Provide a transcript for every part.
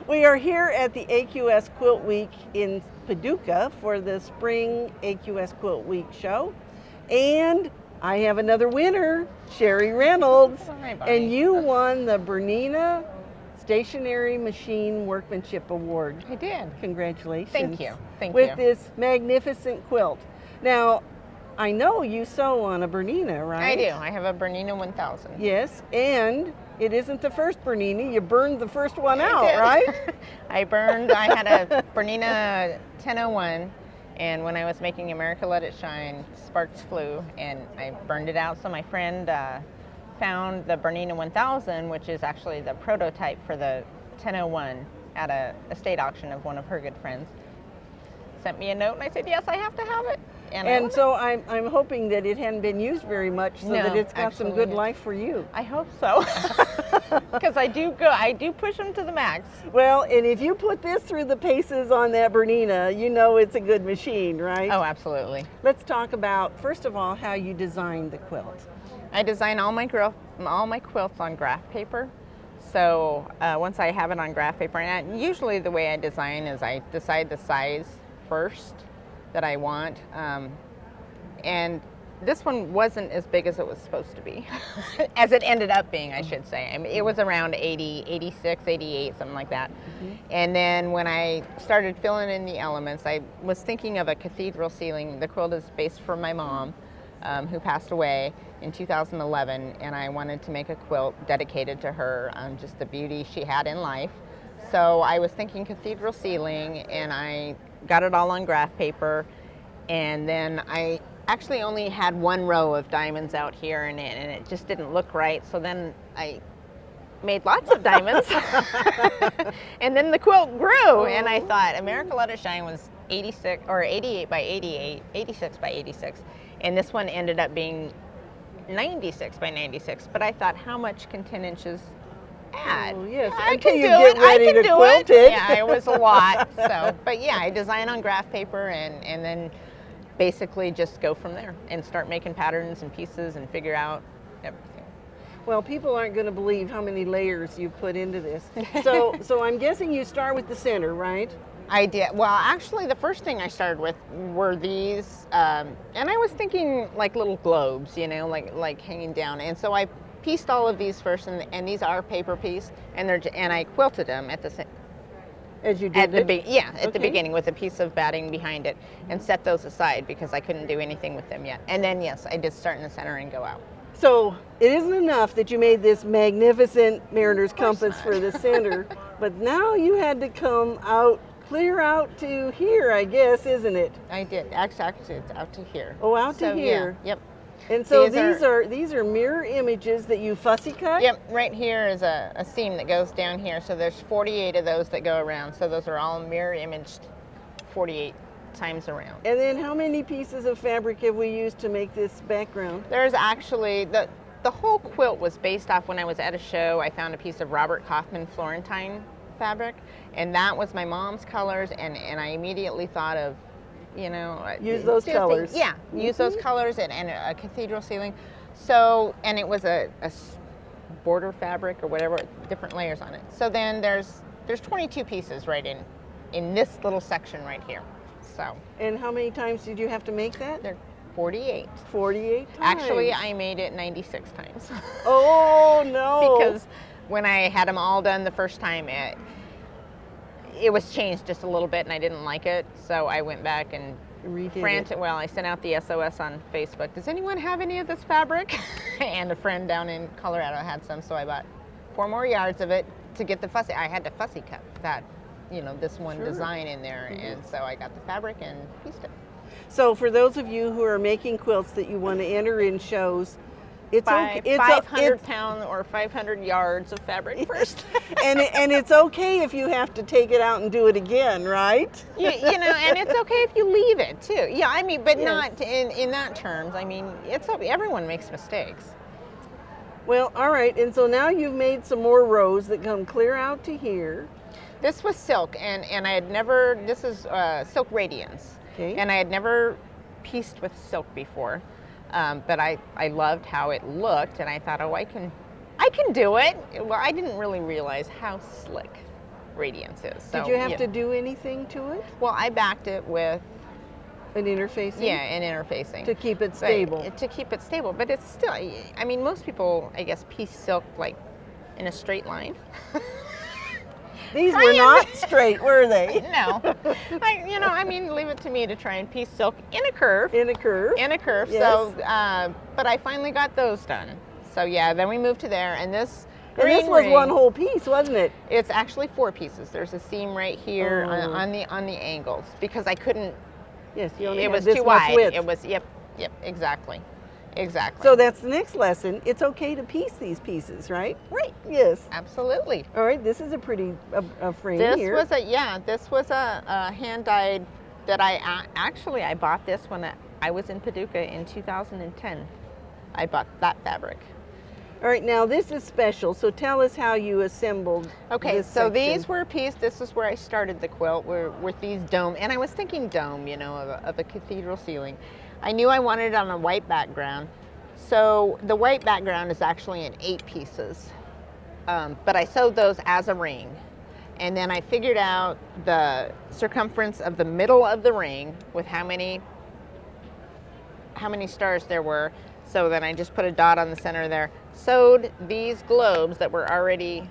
We are here at the AQS Quilt Week in Paducah for the spring AQS Quilt Week show. And I have another winner, Sherry Reynolds. Hi, Bonnie. And you won the BERNINA Stationary Machine Workmanship Award. I did. Congratulations. Thank you. Thank with you. this magnificent quilt. Now, I know you sew on a BERNINA, right? I do. I have a BERNINA 1000. Yes, and it isn't the first BERNINA. You burned the first one I out, did. right? I had a BERNINA 1001, and when I was making America Let It Shine, sparks flew, and I burned it out. So my friend found the BERNINA 1000, which is actually the prototype for the 1001 at a estate auction of one of her good friends. Sent me a note, and I said, yes, I have to have it. And so I'm hoping that it hadn't been used very much, so that it's got some good life for you. I hope so, because I do push them to the max. Well, and if you put this through the paces on that BERNINA, you know it's a good machine, right? Oh, absolutely. Let's talk about, first of all, how you designed the quilt. I design all my quilts on graph paper. So once I have it on graph paper, and usually the way I design is I decide the size first that I want, and this one wasn't as big as it was supposed to be, as it ended up being, I should say. I mean, it was around 80, 86, 88, something like that. Mm-hmm. And then when I started filling in the elements, I was thinking of a cathedral ceiling. The quilt is based for my mom, who passed away in 2011, and I wanted to make a quilt dedicated to her, just the beauty she had in life. So I was thinking cathedral ceiling, and I got it all on graph paper, and then I actually only had one row of diamonds out here, and it just didn't look right. So then I made lots of diamonds, and then the quilt grew, and I thought America Let It Shine was 86 or 88 by 88, 86 by 86, and this one ended up being 96 by 96. But I thought, how much can 10 inches add? Oh, yes. I Until can you do get it. ready I can to do quilt it. it. Yeah, it was a lot. So, but yeah, I design on graph paper and then basically just go from there and start making patterns and pieces and figure out everything. Well, people aren't going to believe how many layers you put into this. So I'm guessing you start with the center, right? I did. Well, actually, the first thing I started with were these, and I was thinking like little globes, you know, like hanging down. And so I pieced all of these first, and these are paper pieced, and I quilted them at the same. As you did at the beginning with a piece of batting behind it, and set those aside because I couldn't do anything with them yet. And then yes, I did start in the center and go out. So it isn't enough that you made this magnificent mariner's compass for the center, but now you had to come out, clear out to here, I guess, isn't it? I did. Actually, it's out to here. Oh, out to here. Yeah, yep. And so these are mirror images that you fussy cut? Yep, right here is a seam that goes down here. So there's 48 of those that go around. So those are all mirror imaged 48 times around. And then how many pieces of fabric have we used to make this background? There's actually, the whole quilt was based off when I was at a show. I found a piece of Robert Kaufman Florentine fabric, and that was my mom's colors, and I immediately thought of, you know, use those colors. Yeah, use those colors and a cathedral ceiling. So, and it was a border fabric or whatever, different layers on it. So then there's 22 pieces right in this little section right here. So. And how many times did you have to make that? There 48. 48 times. Actually, I made it 96 times. Oh no! Because when I had them all done the first time, it was changed just a little bit, and I didn't like it, so I went back and Well, I sent out the SOS on Facebook. Does anyone have any of this fabric? And a friend down in Colorado had some, so I bought 4 more yards of it to get the fussy. I had to fussy cut that, you know, this one design in there, and so I got the fabric and pieced it. So for those of you who are making quilts that you want to enter in shows, it's okay. It's 500 pound or 500 yards of fabric first. and it's okay if you have to take it out and do it again, right? You know, and it's okay if you leave it too. Yeah, I mean, but not in that terms. I mean, it's okay. Everyone makes mistakes. Well, all right, and so now you've made some more rows that come clear out to here. This was silk, and I had never, this is silk radiance. Okay. And I had never pieced with silk before. But I loved how it looked, and I thought, oh, I can do it. Well, I didn't really realize how slick radiance is. So, Did you have to do anything to it? Well, I backed it with An interfacing? yeah, and interfacing To keep it But stable. to keep it stable, but it's still. I mean, most people, I guess, piece silk like in a straight line. These were not straight, were they? No, I mean, leave it to me to try and piece silk in a curve. In a curve. In a curve. Yes. So, but I finally got those done. So yeah, then we moved to there, and this. And this green was ring, one whole piece, wasn't it? It's actually 4 pieces. There's a seam right here on the angles because I couldn't. Yes, you only It had was this too much wide. width. It was yep, exactly. So that's the next lesson. It's okay to piece these pieces, right? Right. Yes. Absolutely. All right, this is a pretty a frame This here. was a hand dyed that I bought this when I was in Paducah in 2010. I bought that fabric. All right, now this is special, so tell us how you assembled Okay, this so section. these were pieced. This is where I started the quilt, with these dome, and I was thinking dome, of a cathedral ceiling. I knew I wanted it on a white background, so the white background is actually in 8 pieces, but I sewed those as a ring, and then I figured out the circumference of the middle of the ring with how many stars there were. So then I just put a dot on the center there. Sewed these globes that were already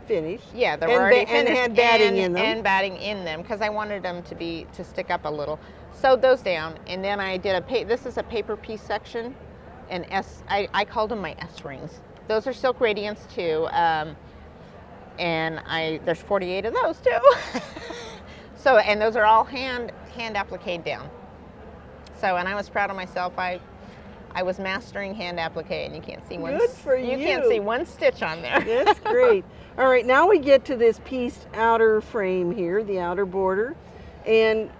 finished. Yeah, they were And already and finished had batting in them. and batting in them because I wanted them to stick up a little. Sewed those down, and then I did this is a paper piece section, and I called them my S rings. Those are silk radiance too, and there's 48 of those too. So, and those are all hand appliqued down. So, and I was proud of myself. I was mastering hand applique, and you can't see one. Good for you. You can't see one stitch on there. That's great. All right, now we get to this pieced outer frame here, the outer border. And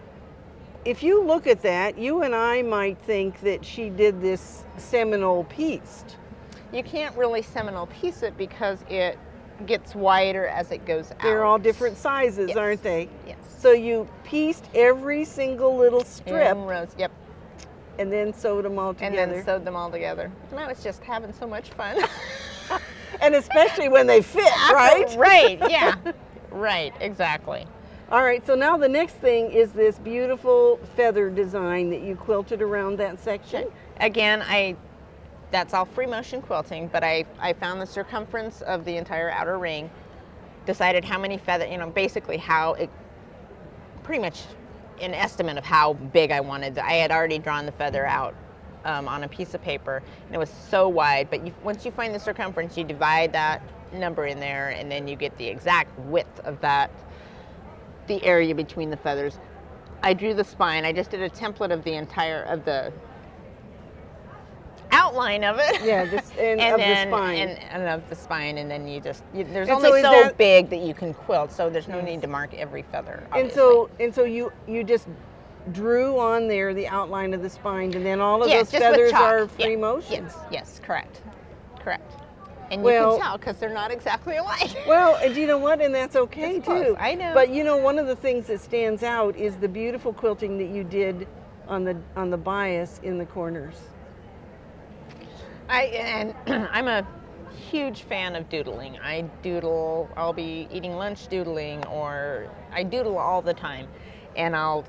if you look at that, you and I might think that she did this Seminole pieced. You can't really Seminole piece it because it gets wider as it goes out. They're all different sizes, Yes. aren't they? Yes. So you pieced every single little strip In rows. Yep. and then sewed them all together. And then sewed them all together. And I was just having so much fun. And especially when they fit, right? Right, yeah. Right, exactly. All right, so now the next thing is this beautiful feather design that you quilted around that section. Again, that's all free motion quilting, but I found the circumference of the entire outer ring, decided how many feather, basically how it, pretty much an estimate of how big I wanted. I had already drawn the feather out on a piece of paper, and it was so wide, but once you find the circumference, you divide that number in there, and then you get the exact width of the area between the feathers. I drew the spine. I just did a template of the outline of it. Yeah, the spine. And of the spine, and then there's And only so so is that- big that you can quilt, so there's no need to mark every feather. And so you just drew on there the outline of the spine, and then all of Yeah, those just with feathers chalk. are free Yeah. motion. Yes, correct. And you Well- can tell because they're not exactly alike. Well, and you know what? And that's okay It's close. too. I know. But one of the things that stands out is the beautiful quilting that you did on the bias in the corners. I'm a huge fan of doodling. I doodle. I'll be eating lunch doodling, or I doodle all the time, and I'll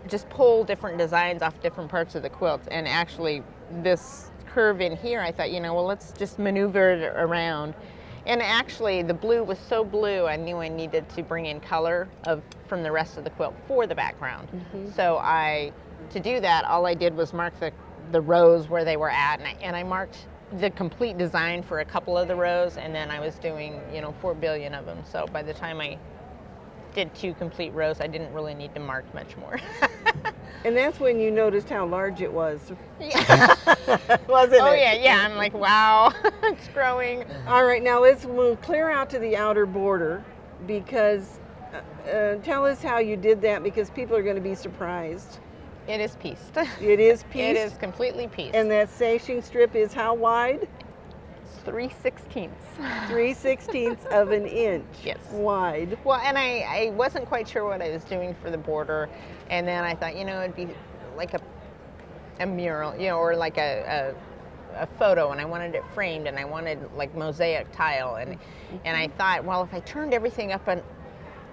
just pull different designs off different parts of the quilt. And actually, this curve in here, I thought, let's just maneuver it around. And actually, the blue was so blue, I knew I needed to bring in color from the rest of the quilt for the background. Mm-hmm. So to do that, all I did was mark the rows where they were at, and I marked the complete design for a couple of the rows, and then I was doing 4 billion of them. So by the time I did 2 complete rows, I didn't really need to mark much more. And that's when you noticed how large it was, Yeah. wasn't it? Oh yeah. I'm like, wow, it's growing. All right, now let's move clear out to the outer border, because tell us how you did that, because people are going to be surprised. It is pieced. It is pieced. It is completely pieced. And that sashing strip is how wide? It's 3/16. 3/16 of an inch Yes. wide. Well, and I wasn't quite sure what I was doing for the border, and then I thought, it'd be like a mural, or like a photo, and I wanted it framed, and I wanted like mosaic tile, and I thought, well, if I turned everything up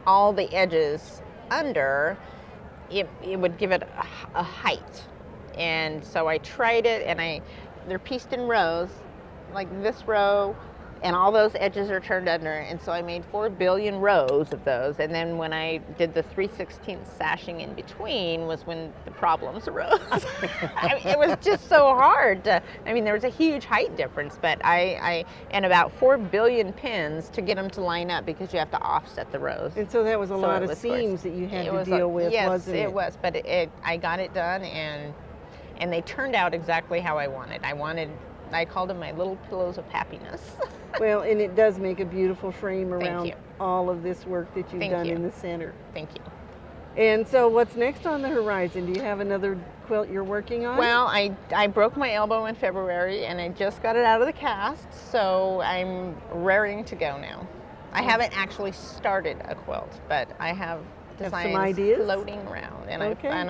all the edges under, it would give it a height. And so I tried it, and they're pieced in rows, like this row, and all those edges are turned under, and so I made 4 billion rows of those. And then when I did the 3/16 sashing in between was when the problems arose. I mean, it was just so hard. There was a huge height difference, but and about 4 billion pins to get them to line up, because you have to offset the rows. And so that was a lot of seams that you had to deal with, wasn't it? Yes, it was, but I got it done, and they turned out exactly how I wanted. I called them my little pillows of happiness. Well, and it does make a beautiful frame around all of this work that you've done in the center. Thank you. And so what's next on the horizon? Do you have another quilt you're working on? Well, I broke my elbow in February, and I just got it out of the cast, so I'm raring to go now. I haven't actually started a quilt, but I have designs some ideas floating around, and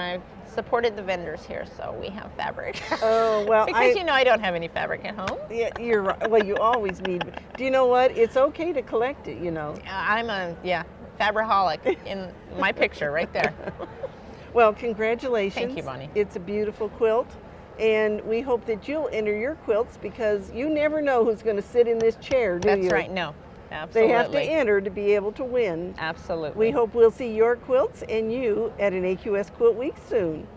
I've supported the vendors here, so we have fabric. Oh, well, because I don't have any fabric at home. Yeah, you're right. Well, you always need. Do you know what? It's okay to collect it, I'm a fabriholic in my picture right there. Well, congratulations. Thank you, Bonnie. It's a beautiful quilt, and we hope that you'll enter your quilts, because you never know who's going to sit in this chair, do you? That's right. No. Absolutely. They have to enter to be able to win. Absolutely. We hope we'll see your quilts and you at an AQS Quilt Week soon.